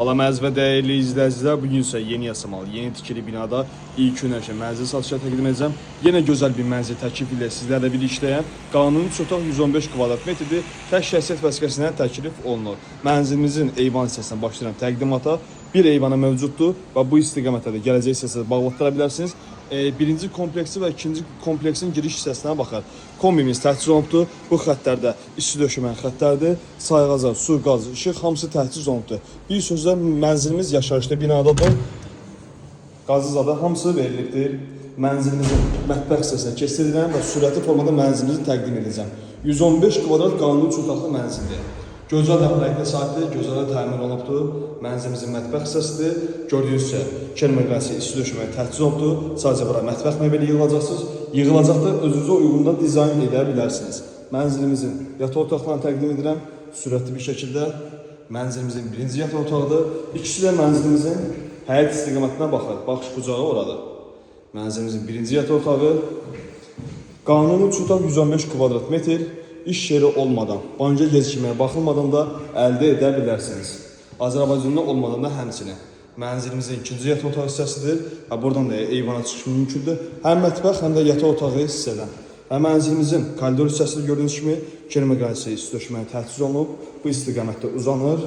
Salam əziz və dəyərli izləyicilər, bugün isə yeni yasamal, yeni tikili binada ilk önəşə mənzil satışa təqdim edəcəm. Yenə gözəl bir mənzil təklif ilə sizlərlə birliktəyəm. Qanuni çotaq 115 kvadrat metrdir, tək şəxsiyyət vəsiqəsindən təklif olunur. Mənzilimizin eyvan hissəsindən başlayıram təqdimata. Bir eyvana mövcuddur və bu istiqamətdə də gələcək hissəsi bağlatdıra bilərsiniz. Birinci kompleksi və ikinci kompleksin giriş hissəsinə baxar. Kombimiz təchiz olunubdur. Bu xəttlərdə isti döşəmə xəttlərdir. Sayğaca, su, qaz, işıq hamısı təchiz olunubdur. Bir sözlə mənzilimiz yaşayışlı binadadır. Qazı zadı hamısı verilibdir. Mənzilimizin mətbəx hissəsinə keçirilən və sürətli formada mənzilimizi təqdim edəcəm. 115 kvadrat qanuni çotaqlı mənzildir. Gözəl əmləklə sahibdir, gözəl təmin olunubdur. Mənzilimizin mətbəx hissəsidir. Gördüyünüz kimi kerməqləsi isti döşəməyə təchiz olunubdur. Sadəcə bura mətbəx mebeli yığılacaqsınız. Yığılacaqda özünüzə uyğunda dizayn edə bilərsiniz. Mənzilimizin yataq otaqlarını təqdim edirəm. Sürətli bir şəkildə mənzilimizin birinci yataq otağıdır. İkisi də mənzilimizin həyat istiqamətinə baxır. Baxış bucağı oradır. Mənzilimizin birinci yataq otağı. Qanuni çotaq 115 kvadrat metr. İş yeri olmadan, banca gecikməyə baxılmadan da əldə edə bilərsiniz. Azərbaycanda olmadan da həmçinin. Mənzilimizin ikinci yataq otağı hissəsidir. Buradan da eyvana çıxış mümkündür. Həm mətbəx, həm də yataq otağı hissədən. Mənzilimizin koridor hissəsində gördüyünüz kimi kerməqləsi isti döşəməyə təchiz olunub. Bu istiqamətdə uzanır.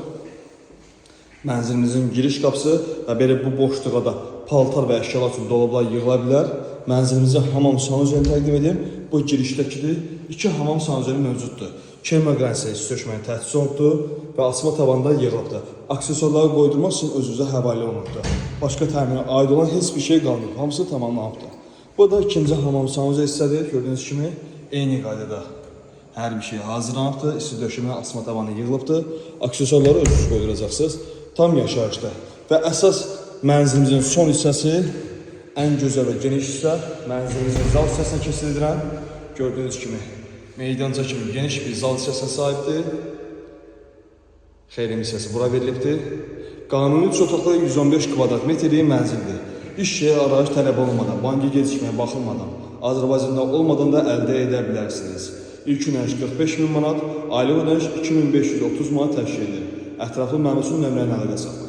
Mənzilimizin giriş qapısı və belə bu boşluğa da paltar və əşyalar üçün dolablar yığıla bilər. Mənzilimizə hamam sanuzeli təqdim edim. Bu girişdəkidir. İki hamam sanuzeli mövcuddur. Kerməqləsi isti döşəməyə təchiz olunubdur və asma tavanda yığılıbdır. Aksesuarları qoydurmaq üçün özünüzə həvalə olunubdur. Başqa təminə aid olan heç bir şey qalmır. Hamısı tamamlanıbdır. Bu da ikinci hamam sanuzeli hissədir. Gördüyünüz kimi eyni qaydada hər bir şey hazırlanıbdır. İsti döşəməyə asma tavanı yığılıbdır. Aksesuarları özünüz qoyduracaqsınız. Tam yaşayışda. Və əsas mənzilimizin son hissəsi, ən gözəl və geniş hissə, mənzilimizin zal hissəsinə keçirildirəm. Gördüyünüz kimi meydanca kimi geniş bir zal hissəsinə sahibdir. Xeyrim hissəsi bura verilibdir. Qanuni çotaqlı 115 kvadrat metri mənzildir. İş yeri arayış tələb olmadan, banka gecikməyə baxılmadan, Azərbaycanda olmadan da əldə edə bilərsiniz. İlk ödəniş 45 min manat, aylıq ödəniş 2530 manat təşkil edir. Ətraflı məlumat üçün nömrəni əlaqə saxlayın.